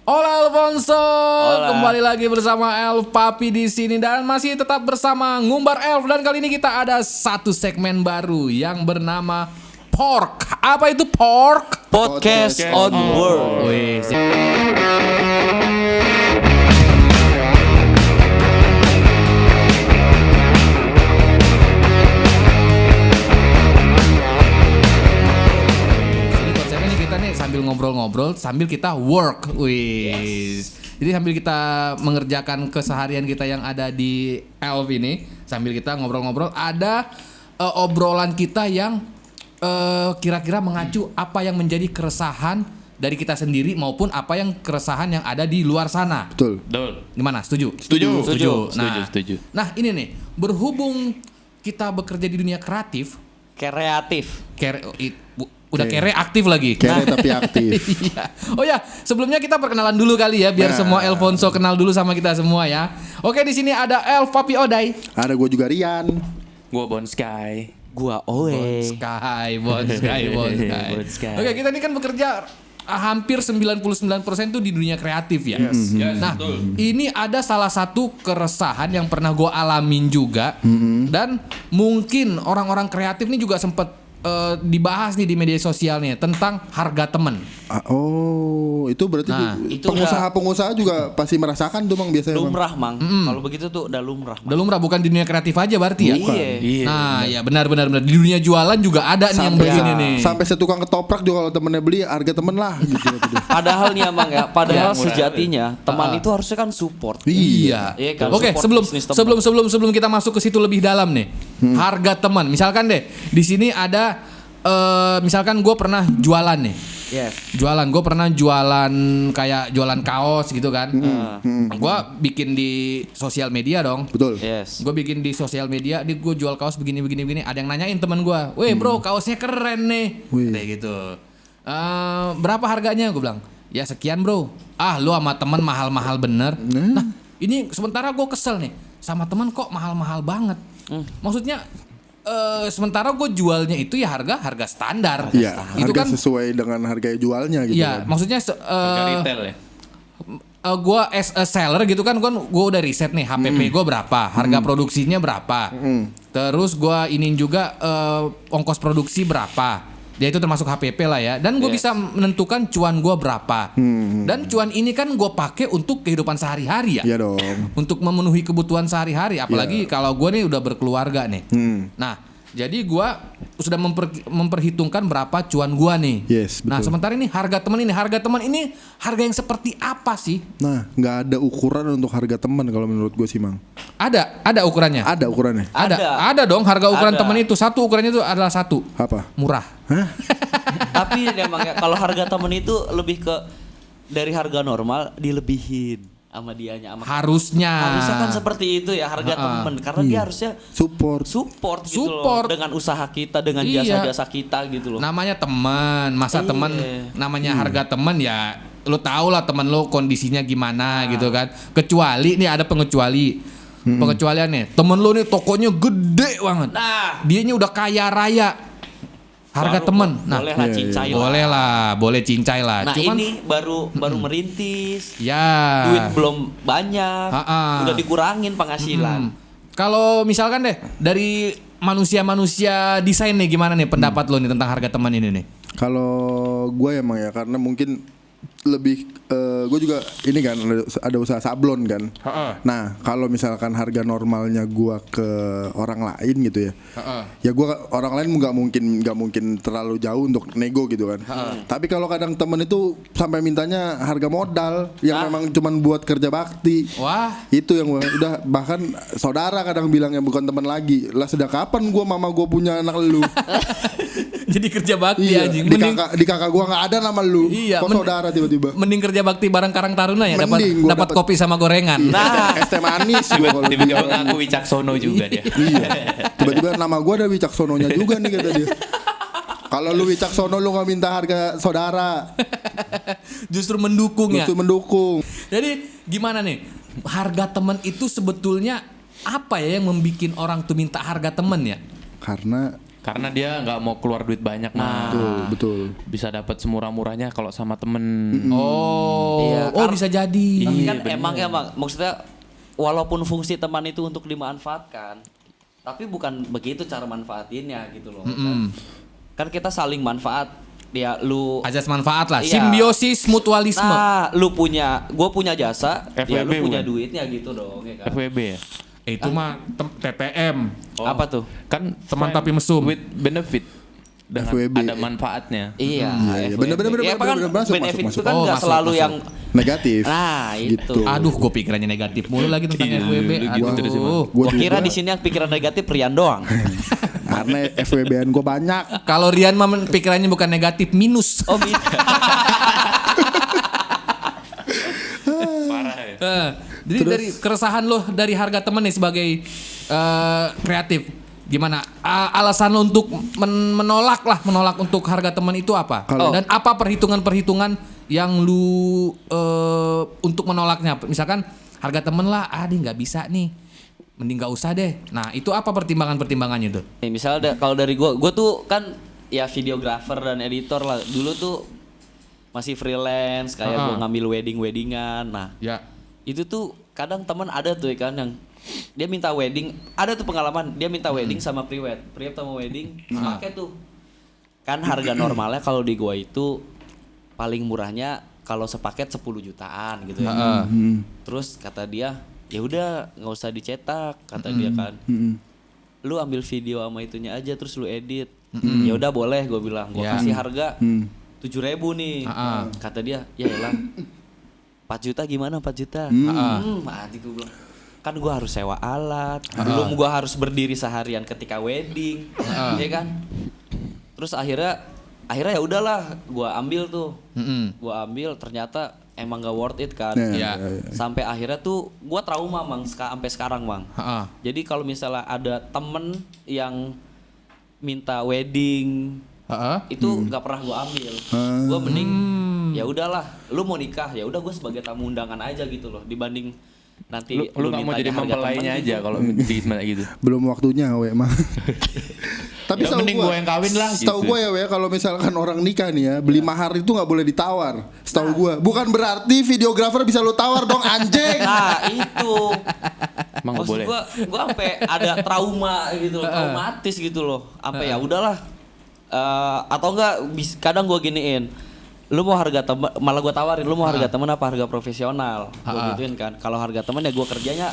Hola Alfonso, Hola. kembali lagi bersama Elf Papi di sini dan masih tetap bersama Ngumbar Elf dan kali ini kita ada satu segmen baru yang bernama Pork. Apa itu Pork? Podcast on World. Wih, Jadi konsepnya nih kita nih sambil ngobrol-ngobrol sambil kita work. Wih. Jadi sambil kita mengerjakan keseharian kita yang ada di Elf ini, sambil kita ngobrol-ngobrol ada obrolan kita yang kira-kira mengacu apa yang menjadi keresahan dari kita sendiri maupun apa yang keresahan yang ada di luar sana. Betul. Gimana? Setuju? Setuju. Setuju. Nah, ini nih, berhubung kita bekerja di dunia kreatif, Kreatif. udah kere aktif lagi. Kere tapi aktif. Iya. Oh ya, sebelumnya kita perkenalan dulu kali ya, biar semua Elfonso kenal dulu sama kita semua ya. Oke, di sini ada Elf Papi Odai. Ada gue juga Rian. Gua Bon Sky. Gua Bon Oe. Sky. Bon Sky. Oke, kita ini kan bekerja hampir 99% tuh di dunia kreatif ya. Nah, ini ada salah satu keresahan yang pernah gue alamin juga, dan mungkin orang-orang kreatif ini juga sempet dibahas nih di media sosial nih tentang harga temen. Itu berarti Nah, itu pengusaha-pengusaha juga pasti merasakan tuh Mang biasanya. Mang. Lumrah, Mang. Kalau begitu tuh udah lumrah, Mang. Udah lumrah, bukan di dunia kreatif aja berarti ya? Iya. Nah, ya benar. Di dunia jualan juga ada nih yang begini nih. Sampai setukang ketoprak juga kalau temennya beli harga temen lah gitu. Padahal nih, Mang ya. Padahal sejatinya teman itu harusnya kan support. Iya. Iya kan, Oke, support bisnis teman. sebelum kita masuk ke situ lebih dalam nih. Harga teman. Misalkan deh, di sini ada misalkan gue pernah jualan nih. Yes. Gue pernah jualan kayak jualan kaos gitu kan. Gue bikin di sosial media dong. Betul. Yes. Gue bikin di sosial media, gue jual kaos begini. Ada yang nanyain teman gue, "Weh bro, kaosnya keren nih." Wih. Kayak gitu. Berapa harganya? Gue bilang, "Ya sekian bro." "Ah lu sama teman mahal-mahal bener." Nah ini sementara gue kesel nih, sama teman kok mahal-mahal banget. Maksudnya sementara gue jualnya itu ya harga standar. Iya, Itu harga kan sesuai dengan harga jualnya gitu. iya, kan. maksudnya Harga retail ya. gue as a seller gitu kan, gue udah riset nih HPP gue berapa, harga produksinya berapa, terus gue iniin juga ongkos produksi berapa, dia itu termasuk HPP lah ya, dan gue bisa menentukan cuan gue berapa, dan cuan ini kan gue pakai untuk kehidupan sehari-hari ya, Iya dong. untuk memenuhi kebutuhan sehari-hari, apalagi kalau gue nih udah berkeluarga nih. Nah, jadi gue sudah memperhitungkan berapa cuan gue nih. Yes, betul. Nah, sementara ini harga teman ini harga yang seperti apa sih? Nah, nggak ada ukuran untuk harga teman kalau menurut gue sih Mang. Ada ukurannya. Ada ukurannya. Ada dong, harga ukuran Ada. teman itu satu, ukurannya itu adalah satu, Apa? murah. Tapi memang ya, kalau harga temen itu lebih ke dari harga normal dilebihin sama dianya, sama Harusnya kan seperti itu ya harga temen, karena dia harusnya Support. gitu Support. loh, dengan usaha kita, dengan Iya. jasa-jasa kita gitu loh. namanya teman, masa Iya. teman namanya harga teman ya, lu tau lah teman lu kondisinya gimana gitu kan. Kecuali nih ada pengecualian nih, temen lu nih tokonya gede banget, Nah, dianya udah kaya raya, harga baru temen. Nah, boleh lah cincai lah. boleh cincai lah. Nah, Cuman ini baru merintis, ya duit belum banyak, Ha-ha. udah dikurangin penghasilan. Kalau misalkan deh dari manusia desain nih, gimana nih pendapat lo nih tentang harga teman ini nih? Kalau gue emang ya karena mungkin lebih gue juga ini kan ada usaha sablon kan. Nah kalau misalkan harga normalnya gue ke orang lain gitu ya, ya gue orang lain nggak mungkin terlalu jauh untuk nego gitu kan. Tapi kalau kadang temen itu sampai mintanya harga modal yang memang cuman buat kerja bakti. Wah, Itu yang udah bahkan saudara kadang bilang yang bukan teman lagi. Lah sejak kapan gue mama gue punya anak lu? jadi kerja bakti Iya, anjing. di kakak gue nggak ada nama lu. Iya, Kok saudara tiba-tiba? Mending kerja bakti bareng Karang Taruna ya, Mending, gua dapat dapet- kopi sama gorengan. Nah, Es teh manis gua kalau Tiba-tiba bilang. ngaku Wicaksono juga dia. Iya. Tiba-tiba nama gue ada Wicaksononya juga nih kata dia. Kalau lu Wicaksono lu nggak minta harga saudara, Justru mendukung ya. itu mendukung. Jadi gimana nih? Harga teman itu sebetulnya apa ya yang membuat orang tuh minta harga teman ya? Karena Karena dia nggak mau keluar duit banyak mah. Betul. Bisa dapat semurah-murahnya kalau sama temen. Oh, Iya, bisa jadi. Tapi Iya, kan bener. emang maksudnya walaupun fungsi teman itu untuk dimanfaatkan, tapi bukan begitu cara manfaatinnya gitu loh. Kan kita saling manfaat. Ya lu Ajas manfaat lah, Iya. simbiosis mutualisme. Nah, gue punya jasa, ya lu FWB punya bukan? duitnya gitu dong, ya kan? FWB ya? Itu mah TPM, Apa tuh? Kan Teman friend tapi mesum. with benefit. Dengan FWB. ada manfaatnya. Iya, Iya, FWB. bener, Ya, kan masuk, benefit masuk. itu kan Oh, nggak masuk, selalu masuk. yang Negatif. nah itu. Gitu. Aduh, gue pikirannya negatif mulu lagi tentang Iya, FWB. lu gitu terus sih, Bang. Aduh. Gua Gua kira juga. di sini yang pikiran negatif Rian doang. Karena FWB-an gue banyak. Kalau Rian mah pikirannya bukan negatif, minus. Oh gitu. Parah ya. Jadi dari keresahan lo dari harga temen nih sebagai kreatif, gimana alasan lo untuk menolak untuk harga temen itu apa? Kalau- Dan apa perhitungan-perhitungan yang lu untuk menolaknya? Misalkan harga temen lah, dia nggak bisa nih, mending nggak usah deh. Nah itu apa pertimbangannya tuh? Nih, misalnya kalau dari gue tuh kan ya videographer dan editor lah. Dulu tuh masih freelance kayak gue ngambil weddingan. Nah Ya. itu tuh kadang teman ada tuh ya kan yang dia minta wedding, ada tuh pengalaman dia minta wedding sama pre-wed sama wedding pakai tuh kan harga normalnya kalau di gua itu paling murahnya kalau sepaket 10 jutaan gitu ya. Terus kata dia ya udah nggak usah dicetak kata dia kan. Lu ambil video sama itunya aja terus lu edit. Ya udah boleh gue bilang gua Ya. kasih harga 7.000 nih. Kata dia ya elah 4 juta gimana 4 juta? Mati gue bilang. Kan gue harus sewa alat, belum gue harus berdiri seharian ketika wedding, ya kan? Terus akhirnya ya udahlah, gue ambil tuh, gue ambil ternyata emang gak worth it kan. Iya. Sampai akhirnya tuh gue trauma mang, sampai sekarang mang. Jadi kalau misalnya ada temen yang minta wedding, itu nggak pernah gue ambil. Gue mending ya udahlah, lu mau nikah ya udah gue sebagai tamu undangan aja gitu loh, dibanding nanti Lu nggak mau mintanya jadi harga mempelainya temen aja gitu. kalau gimana gitu. Belum waktunya we mah. Tapi Ya, mending gua yang kawin lah, Setahu gitu. gue ya we kalau misalkan orang nikah nih ya, beli mahar itu nggak boleh ditawar. Setahu gue. Bukan berarti videografer bisa lu tawar dong anjing. Nah itu Emang nggak maksud boleh. gue sampai ada trauma gitu loh, traumatis gitu loh, sampai ya udahlah. Atau enggak kadang gue giniin, lu mau harga temen, malah gue tawarin lu mau harga temen apa harga profesional, gue gituin kan. Kalau harga temen ya gue kerjanya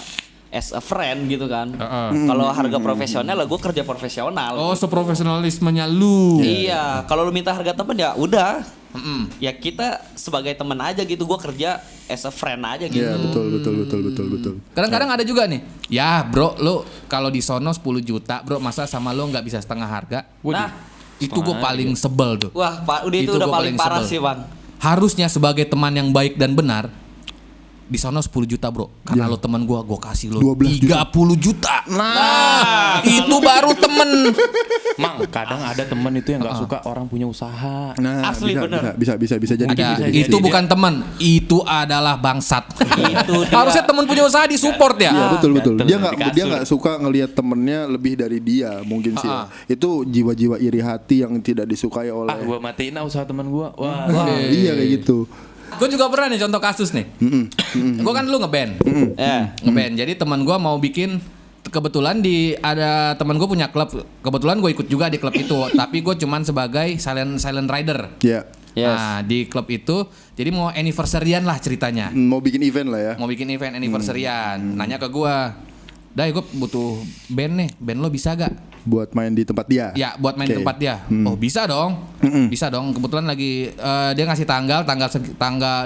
as a friend gitu kan. Kalau harga profesional lah gue kerja profesional. Oh, seprofesionalismenya lu. Iya, kalau lu minta harga temen ya udah. Ya kita sebagai teman aja gitu, gue kerja as a friend aja gitu. Iya betul. Kadang-kadang ada juga nih, ya bro, lu kalau di sono 10 juta bro, masa sama lu nggak bisa setengah harga? Nah, Itu gue paling sebel tuh. wah Pak, udah itu udah gua paling parah sebel. sih bang. Harusnya sebagai teman yang baik dan benar, di sono 10 juta bro, karena lo teman gue kasih lo 12 juta. 30 juta. Nah, itu baru temen. Mang, kadang ada temen itu yang nggak suka orang punya usaha. Nah, Asli, bener. bisa jadi. Ada, bisa itu jadi. bukan teman, itu adalah bangsat. Itu dia. Harusnya teman punya usaha disupport ya. Iya betul. Gatel Dia di nggak kasur. suka ngelihat temennya lebih dari dia mungkin sih. Ya. Itu jiwa-jiwa iri hati yang tidak disukai oleh. Gua matiin usaha temen gua. Wah. Iya kayak gitu. Gue juga pernah nih contoh kasus nih. Gue kan dulu ngeband, ngeband. Jadi teman gue mau bikin, kebetulan ada teman gue punya klub. Kebetulan gue ikut juga di klub itu, tapi gue cuman sebagai silent rider. Ya. Yes. Nah di klub itu, jadi mau anniversary-an lah ceritanya. Mau bikin event lah ya. Mau bikin event anniversary-an. Nanya ke gue, Dai gue butuh band nih, band lo bisa gak? Buat main di tempat dia. Ya buat main di Oke. tempat dia. Oh bisa dong, bisa dong. Kebetulan lagi dia ngasih tanggal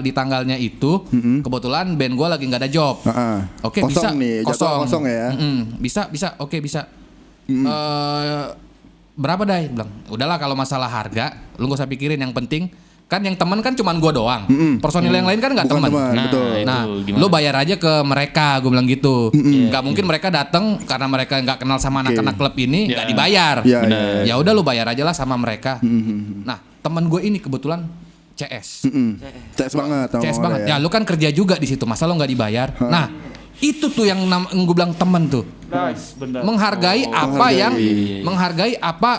di tanggalnya itu. Kebetulan band gue lagi nggak ada job. Oke Kosong bisa nih, jadwal kosong ya. Bisa. Oke bisa. Berapa Dai? Bilang udahlah kalau masalah harga, lu gak usah pikirin. Yang penting kan yang teman kan cuman gue doang. Personil yang lain kan nggak Bukan teman. teman, betul. Nah, Itu gimana? lu bayar aja ke mereka, gue bilang gitu. Nggak mungkin mereka datang karena mereka nggak kenal sama anak-anak klub ini, nggak dibayar. Iya, Benar. iya. Ya udah lu bayar aja lah sama mereka. Nah, teman gue ini kebetulan CS. CS banget. sama CS orang banget. Ya lu kan kerja juga di situ, masa lu nggak dibayar? Nah, Itu tuh yang gue bilang temen tuh. Nice, benar. Menghargai menghargai apa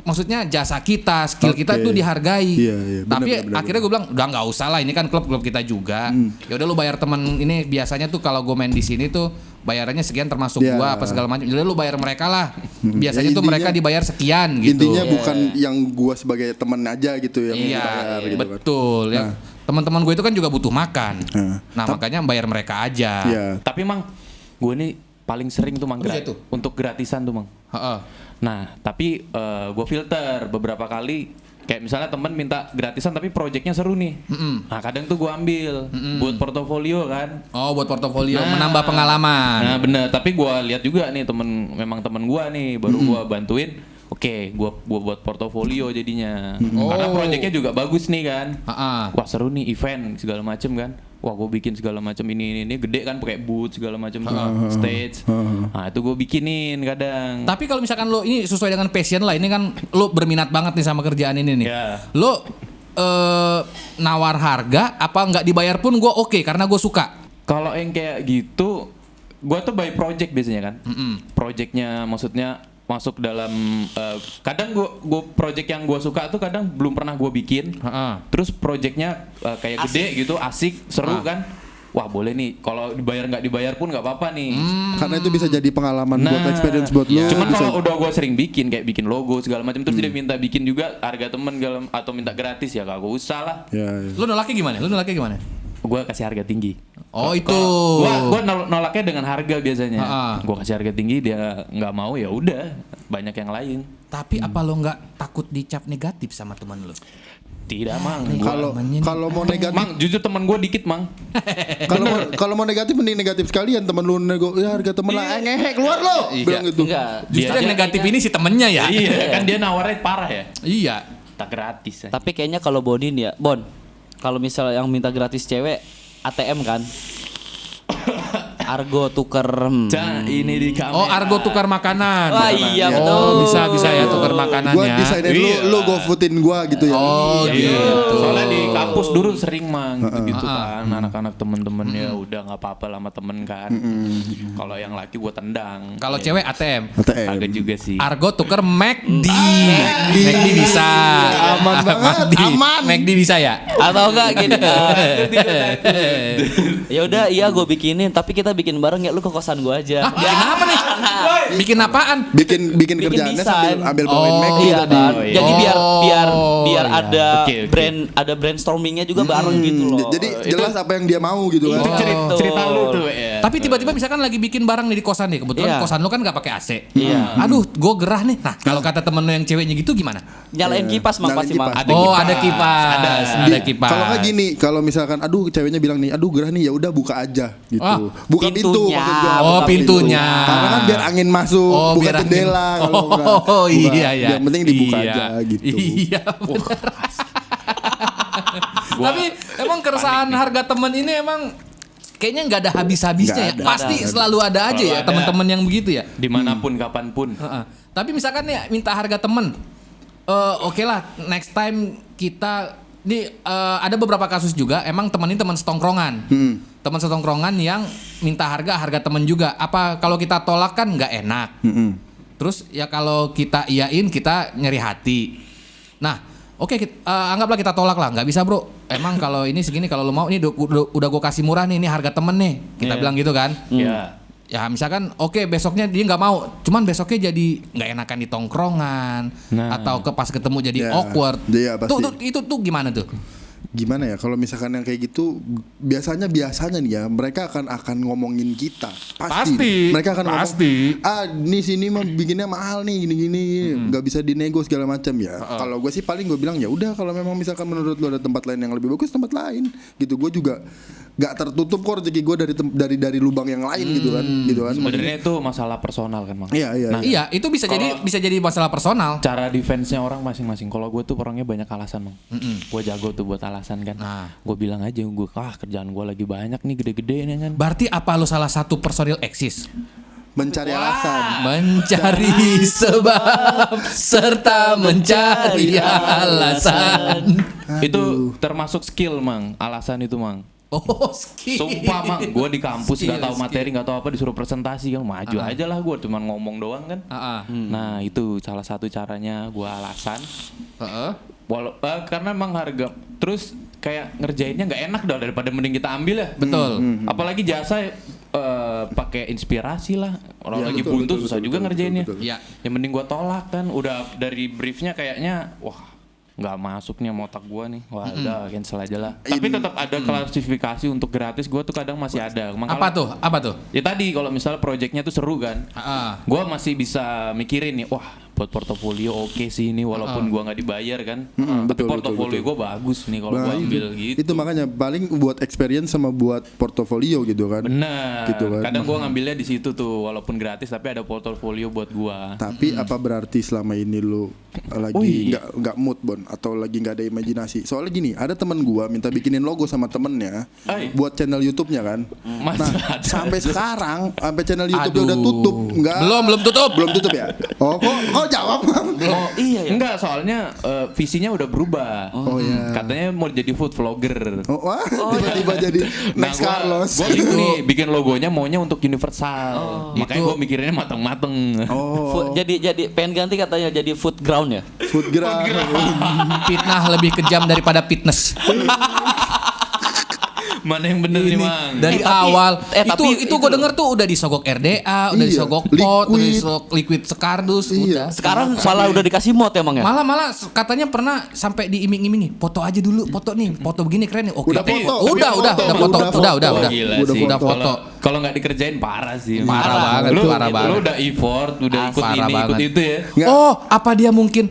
maksudnya jasa kita, skill kita Oke. itu dihargai. Iya, benar, Tapi benar, akhirnya gue bilang udah nggak usah lah, ini kan klub kita juga. Ya udah lu bayar temen ini, biasanya tuh kalau gue main di sini tuh bayarannya sekian termasuk Iya. gua apa segala macam. Jadi lu bayar mereka lah. Biasanya Ya, tuh mereka intinya- dibayar sekian gitu. Intinya bukan yang gua sebagai teman aja gitu yang Iya, dibayar gitu kan. betul. Ya, teman-teman gue itu kan juga butuh makan. Nah. Nah, makanya bayar mereka aja. Iya. Tapi mang, gue nih paling sering tuh mang Oh, iya tuh. untuk gratisan tuh mang. Heeh. Nah, tapi gue filter beberapa kali. Kayak misalnya temen minta gratisan tapi proyeknya seru nih. Nah, kadang tuh gue ambil buat portofolio kan. Oh, buat portofolio, menambah pengalaman. Nah, bener. Tapi gue lihat juga nih memang temen gue nih baru gue bantuin. Oke, gua buat portofolio jadinya. Karena Oh. proyeknya juga bagus nih kan. Heeh. Wah seru nih event segala macem kan. Wah gue bikin segala macam ini gede kan pakai booth segala macam stage. Nah itu gue bikinin kadang. Tapi kalau misalkan lo ini sesuai dengan passion lah, ini kan lo berminat banget nih sama kerjaan ini nih. Ya. Lo nawar harga apa nggak dibayar pun gue oke karena gue suka. Kalau yang kayak gitu, gue tuh by project biasanya kan. Projectnya maksudnya masuk dalam kadang gue project yang gue suka tuh kadang belum pernah gue bikin. Heeh. Terus projectnya kayak gede gitu, asik, seru kan. Wah boleh nih, kalau dibayar nggak dibayar pun nggak apa-apa nih. Karena itu bisa jadi pengalaman buat experience buat lu. Cuman bisa- kalau udah gue sering bikin kayak bikin logo segala macam terus dia minta bikin juga harga temen atau minta gratis ya kagak usah lah. Ya, ya. Lo nolaknya gimana? Lo nolaknya gimana? Gue kasih harga tinggi. Oh itu. Gue nolaknya dengan harga biasanya. Ah. Gue kasih harga tinggi dia nggak mau ya udah banyak yang lain. Tapi apa lo nggak takut dicap negatif sama teman lo? Tidak mang. Kalau mau negatif, Mang jujur teman gue dikit mang. kalau mau negatif mending negatif sekalian teman lu nego ya harga temen lah ngehe keluar lo. Bilang gitu. Enggak. Justru Dia yang aja- negatif ini si temennya ya. Iya kan dia nawarnya parah ya. Iya. Tak gratis. Tapi kayaknya kalau Bonin ya, kalau misalnya yang minta gratis cewek ATM kan. Argo tuker. Cah ini di kamera. Oh, Argo tukar makanan. Wah iya Ya. betul. Oh, bisa ya tukar makanan Gua ya. desainin Iya. lu GoFoodin gua gitu ya. Oh, Iya. gitu. Soalnya di kampus dulu sering mang gitu kan anak-anak temen-temen ya udah nggak apa-apa lah sama temen kan. Kalau yang laki gua tendang. Kalau Ya, cewek ATM. ATM. agak juga sih. Argo tuker McD. McD bisa. Aman banget, McD. aman. McD bisa ya? Atau enggak gini. Ya udah iya gue bikinin, tapi kita bikin bareng ya, lu ke kosan gue aja. Hah, bikin apa nih? Bikin apaan? Bikin Bikin kerjaannya desain. sambil ambil bawain Oh, McD Iya tadi. kan. Oh, iya. Jadi biar Oh, biar iya. ada Oke, oke. ada brainstormingnya juga bareng gitu loh. Jadi jelas apa yang dia mau gitu Itu kan. cerita lu tuh ya. Tapi tiba-tiba misalkan lagi bikin barang nih di kosan nih, kebetulan Iya. kosan lu kan nggak pakai AC. Iya. Aduh, gue gerah nih. Nah, kalau kata temen lu yang ceweknya gitu gimana? Nyalain kipas mang Nyalain pasti mang. kipas. Oh, ada kipas. Ada Di- kipas. Kalau nggak gini, kalau misalkan aduh ceweknya bilang nih, aduh gerah nih ya udah buka aja gitu. Ah, buka pintu pintunya. maksud gua. Oh, Buka pintunya. pintu. Karena kan biar angin masuk, Oh, buka biar angin- jendela kalau enggak. Oh, iya ya. Yang penting dibuka Iya. aja gitu. Iya. Tapi emang keresahan harga temen ini emang kayaknya nggak ada habis-habisnya ya. Nggak ada. Pasti selalu ada aja Selalu ya ada. teman-teman yang begitu ya. Dimanapun kapanpun. Heeh. Tapi misalkan nih minta harga temen, oke lah next time kita ada beberapa kasus juga emang temen ini teman setongkrongan, teman setongkrongan yang minta harga temen juga. Apa kalau kita tolak kan nggak enak. Terus ya kalau kita iyain kita nyeri hati. Nah oke anggaplah kita tolak lah, nggak bisa bro. Emang kalau ini segini kalau lu mau ini udah gue kasih murah nih, ini harga temen nih. Kita Iya. bilang gitu kan. Ya. Ya misalkan oke besoknya dia nggak mau, cuman besoknya jadi nggak enakan di tongkrongan Nah. atau pas ketemu jadi Ya, awkward. iya, pasti. Itu gimana tuh? Gimana ya kalau misalkan yang kayak gitu biasanya nih ya mereka akan ngomongin kita Pasti. mereka akan Pasti. ngomong di sini mah bikinnya mahal nih gini nggak bisa dinego segala macam ya. Kalau gue sih paling gue bilang ya udah kalau memang misalkan menurut lu ada tempat lain yang lebih bagus tempat lain gitu. Gue juga nggak tertutup kok rezeki gue dari lubang yang lain gitu kan Sebenarnya itu masalah personal kan mang. iya iya. Iya itu bisa jadi masalah personal. Cara defense-nya orang masing-masing. Kalau gue tuh orangnya banyak alasan mang. Gue jago tuh buat alasan kan. Nah. Gue bilang aja kerjaan gue lagi banyak nih gede-gede nih kan. Berarti apa lu salah satu personil eksis? Mencari alasan. Mencari sebab serta mencari alasan. Itu termasuk skill mang. Alasan itu mang. Oh, skill. Sumpah Mang, gue di kampus Skill, nggak tahu skill. materi, nggak tahu apa, disuruh presentasi kan maju aja lah gue, cuman ngomong doang kan. Nah itu salah satu caranya gue alasan. Karena emang harga terus kayak ngerjainnya nggak enak dah, daripada mending kita ambil ya. Betul. Apalagi jasa pakai inspirasi lah. Orang Ya, lagi betul, buntu betul, susah betul, juga betul, ngerjainnya. betul, betul. Iya. Yang mending gua tolak kan. Udah dari briefnya kayaknya wah nggak masuk nih sama otak gua nih. Wah udah cancel aja lah. Tapi tetap ada klasifikasi untuk gratis, gua tuh kadang masih ada. Apa tuh? Apa tuh? Ya tadi kalau misalnya proyeknya tuh seru kan. Gua masih bisa mikirin nih, wah buat portofolio oke sih ini walaupun gua nggak dibayar kan. Tapi betul, portofolio betul. gua bagus nih kalau gua ambil gitu. Itu makanya paling buat experience sama buat portofolio gitu kan. Bener. Gitu kan. Kadang gua ngambilnya di situ tuh walaupun gratis tapi ada portofolio buat gua. Tapi apa berarti selama ini lu lagi nggak mood Bon atau lagi nggak ada imajinasi? Soalnya gini, ada teman gua minta bikinin logo sama temennya buat channel YouTube-nya kan. Masa ada? Sampai sekarang sampai channel YouTube-nya udah tutup, nggak? Belum tutup. Belum tutup ya? Oh, kok jawab Bang? Oh iya ya. Enggak, soalnya visinya udah berubah. Oh iya. Katanya mau jadi food vlogger. Oh, wah, tiba-tiba jadi Next Carlos. Gua gitu nih, bikin logonya maunya untuk universal. Makanya Itu. gua mikirnya mateng-mateng. Oh, Jadi pengen ganti katanya jadi food ground ya. food graph. Fitnah lebih kejam daripada fitness. Mana yang bener nih, Mang? Dari Tapi- awal tapi itu gue denger tuh udah disogok RDA, udah Iya, disogok pot, udah liquid. disogok liquid sekardus, Iya. udah. Sekarang malah udah dikasih mod emang ya. Malah katanya pernah sampai diiming-imingi, foto aja dulu, foto nih, foto begini keren nih. Oke. Udah foto, Udah foto, foto, udah. Wah, gila Udah sih. foto. Kalau- Kalau nggak dikerjain parah sih. Parah banget, Lu, parah lu banget. udah effort, udah ikut Parah ini, ikut banget. itu ya. Nggak. Oh, apa dia mungkin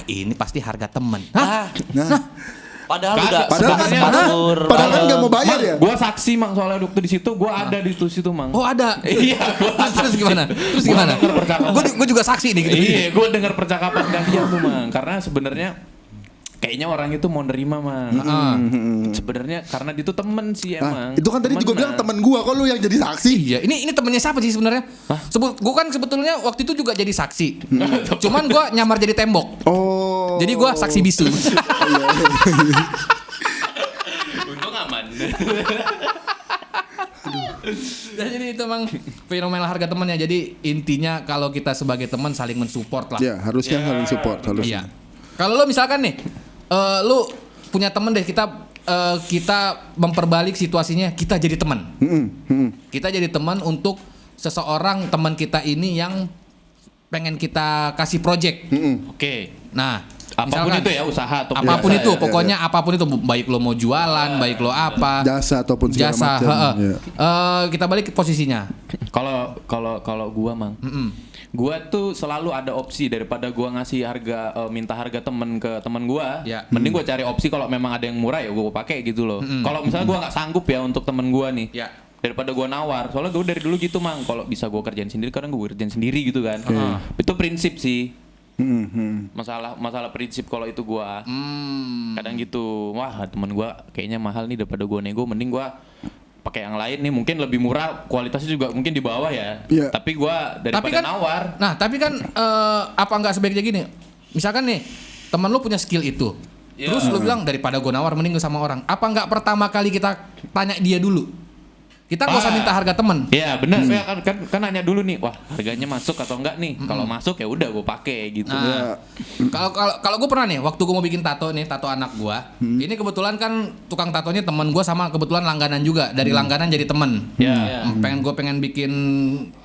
ini pasti harga temen. Hah? Padahal Kagak, udah sebenarnya- sponsor. Padahal kan nggak mau bayar ya? Gua saksi Mang soalnya waktu di situ, gua ada di situ Mang. Oh, ada. Iya, gua Terus gimana? Gua denger percakapan. Gue juga saksi nih gitu. Iya, gue dengar percakapan kalian tuh Mang. Karena sebenarnya kayaknya orang itu mau nerima Mang. Sebenarnya karena dia tuh temen sih emang. Nah, itu kan tadi juga bilang temen gua, kok lu yang jadi saksi? Iya, ini temennya siapa sih sebenarnya? Gue kan sebetulnya waktu itu juga jadi saksi. Cuman gue nyamar jadi tembok. Oh. Jadi gue saksi bisu. Untung aman. Jadi itu emang fenomena harga temannya. Jadi intinya kalau kita sebagai teman saling mensupport lah. Ya, harusnya saling support, Iya. harusnya. Kalau lo misalkan nih, lu punya temen deh, kita memperbalik situasinya, kita jadi teman. Kita jadi teman untuk seseorang teman kita ini yang pengen kita kasih project. Oke. Nah, Apapun misalkan, itu ya, usaha atau apapun biasa, itu, ya, pokoknya apapun itu, baik lo mau jualan, baik lo apa, Jasa ataupun segala jasa. macam. heeh. Ya. Kita balik ke posisinya. Kalau gua Mang. Gua tuh selalu ada opsi daripada gua ngasih minta harga temen ke temen gua. Ya. Mending gua cari opsi kalau memang ada yang murah ya gua pakai gitu loh. Kalau misalnya gua nggak sanggup ya untuk temen gua nih. Ya. Daripada gua nawar. Soalnya gua dari dulu gitu Mang. Kalau bisa gua kerjain sendiri, kadang gua kerjain sendiri gitu kan. Itu prinsip sih. Masalah prinsip kalau itu gua. Kadang gitu. Wah, temen gua kayaknya mahal nih, daripada gua nego mending gua pakai yang lain nih, mungkin lebih murah, kualitasnya juga mungkin di bawah ya. Iya. Tapi gua daripada Tapi kan, nawar. Nah, tapi kan apa nggak sebaiknya gini? Misalkan nih, teman lu punya skill itu. Ya. Terus lu bilang daripada gue nawar mending gue sama orang. Apa nggak pertama kali kita tanya dia dulu? Kita nggak usah minta harga temen. Iya benar, saya kan nanya dulu nih, wah harganya masuk atau enggak nih? Kalau masuk ya udah gue pakai gitu. Nah, kalau gue pernah nih, waktu gue mau bikin tato nih, tato anak gue. Ini kebetulan kan tukang tatonya teman gue sama kebetulan langganan juga. Dari langganan jadi temen. Ya. Pengen bikin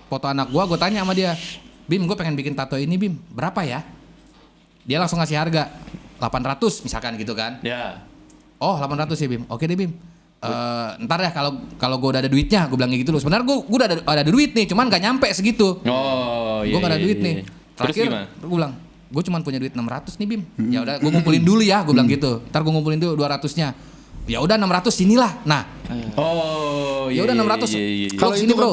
foto anak gue tanya sama dia, Bim, gue pengen bikin tato ini, Bim, berapa ya? Dia langsung ngasih harga 800 misalkan gitu kan. Ya. Oh 800 ya Bim, oke deh Bim. Ntar ya kalau gue udah ada duitnya, gue bilang gitu loh. Sebenarnya gue udah ada duit nih, cuman gak nyampe segitu. Oh iya. Gue gak ada iya, duit iya. nih. Terus Terakhir gimana? gue bilang, gue cuman punya duit 600 nih Bim. Ya udah, gue ngumpulin dulu ya, gue bilang gitu. Ntar gue ngumpulin dulu 200-nya. Ya udah 600 sinilah. Nah, Oh iya. ya udah iya, 600. iya, iya. Kalau sini kan, bro.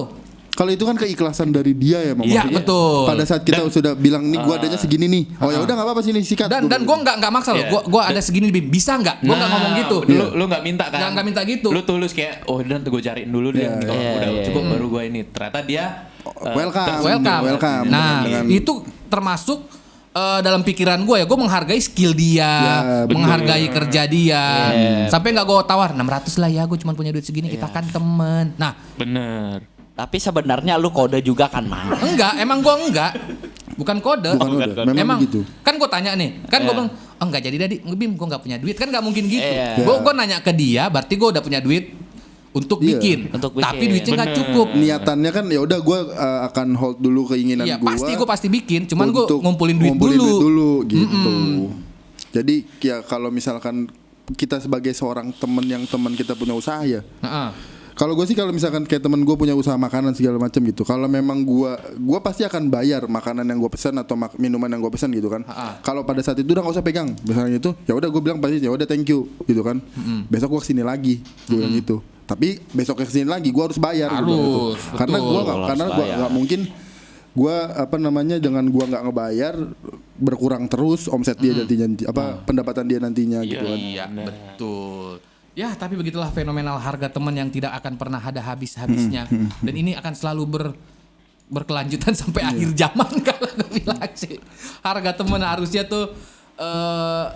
kalau itu kan keikhlasan dari dia ya, Mam. Iya Maksudnya, betul. Pada saat kita sudah bilang nih gua adanya segini nih. Oh ya udah enggak apa-apa sini sikat. Dan gue nggak maksa loh. Iya. Gue ada segini Bim. Bisa nggak? Gue nggak ngomong gitu. Lu nggak minta kan? Nggak minta gitu. Lu tulus kayak, oh udah gue cariin dulu deh. Iya, Kalau iya, udah iya, cukup baru gue ini. Ternyata dia welcome. Welcome. Welcome. Nah, Dengan- itu termasuk dalam pikiran gue ya, gue menghargai skill dia, betul. menghargai kerja dia. Sampai nggak gue tawar 600 lah ya, gue cuma punya duit segini, kita kan temen. Nah, Bener. Tapi sebenarnya lu kode juga kan, Mang. enggak, emang gue enggak. Bukan kode. Bukan kode. Memang begitu. Kan gue tanya nih, kan gue bilang, oh enggak jadi Dadi, Bim gue nggak punya duit, kan nggak mungkin gitu. Gue nanya ke dia, berarti gue udah punya duit untuk bikin. Tapi duitnya nggak cukup. Niatannya kan ya udah gue akan hold dulu keinginan Iya, gue. gue pasti bikin, cuman gue untuk ngumpulin duit dulu dulu. gitu. Jadi ya kalau misalkan kita sebagai seorang teman yang teman kita punya usaha ya. Kalau gue sih kalau misalkan kayak temen gue punya usaha makanan segala macam gitu, kalau memang gue pasti akan bayar makanan yang gue pesan atau minuman yang gue pesan gitu kan. Kalau pada saat itu udah nggak usah pegang, misalnya itu, ya udah gue bilang pasti ya udah thank you gitu kan. Besok gue kesini lagi, gue bilang gitu. Tapi besok kesini lagi gue harus bayar gitu. Karena gue nggak mungkin gue dengan gue nggak ngebayar berkurang terus omset dia nantinya pendapatan dia nantinya gitu kan. Iya, betul. Ya, tapi begitulah fenomenal harga teman yang tidak akan pernah ada habis-habisnya. Dan ini akan selalu berkelanjutan sampai akhir zaman kalau gue bilang sih. Harga teman harusnya tuh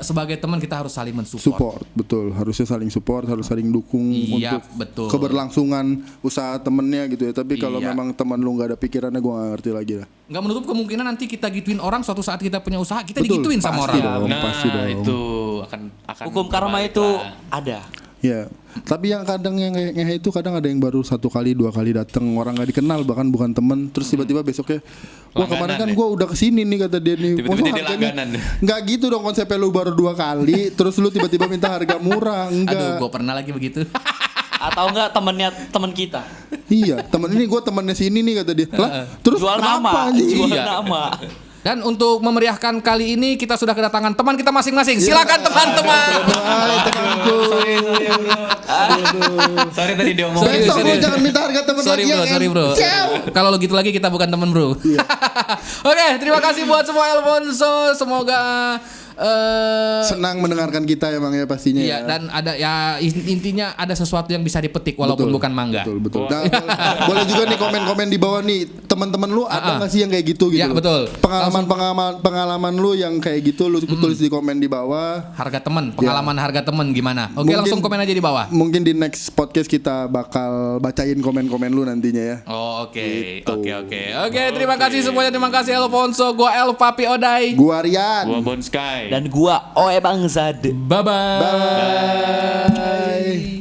sebagai teman kita harus saling mensupport. Betul. Harusnya saling support, harus saling dukung untuk betul. keberlangsungan usaha temennya gitu ya. Tapi kalau memang teman lu nggak ada pikirannya, gue nggak ngerti lagi lah. Nggak menutup kemungkinan nanti kita gituin orang, suatu saat kita punya usaha kita digituin sama pasti orang. dong, pasti dong. Itu akan Hukum karma itu ada. Ya, tapi yang kadang yang ngehe itu kadang ada yang baru 1 kali 2 kali datang, orang nggak dikenal bahkan bukan temen, terus tiba-tiba besoknya, wah kemarin kan gue udah kesini nih kata dia nih, Tiba-tiba dia langganan. nggak gitu dong konsepnya, lu baru 2 kali, terus lu tiba-tiba minta harga murah, enggak? Aduh, gue pernah lagi begitu. Atau enggak temen kita. Iya, temen ini gue temennya sini nih kata dia, lah terus Jual kenapa nama, anjing? jual Iya. nama. Dan untuk memeriahkan kali ini kita sudah kedatangan teman kita masing-masing. Silakan teman-teman. Sorry tadi dia ngomong. Besok lu jangan minta harga temen lagi ya, Sorry bro. Kalau lo gitu lagi kita bukan teman bro. Oke, terima kasih buat semua Alfonso. Semoga senang mendengarkan kita emang ya pastinya. iya, dan ada ya intinya ada sesuatu yang bisa dipetik walaupun bukan mangga. Betul. Nah, boleh juga nih komen-komen di bawah nih, teman-teman lu ada nggak sih yang kayak gitu Ya, loh? betul. Pengalaman lu yang kayak gitu lu tulis di komen di bawah. Harga teman, pengalaman harga teman gimana? Oke, langsung komen aja di bawah. Mungkin di next podcast kita bakal bacain komen-komen lu nantinya ya. Oh, oke. Gitu. Oke, terima kasih semuanya. Terima kasih Alfonso. Gua El Papi Odai. Gua Rian. Gua Bon Sky. Dan gua Oe Bang Zad. Bye-bye. Bye.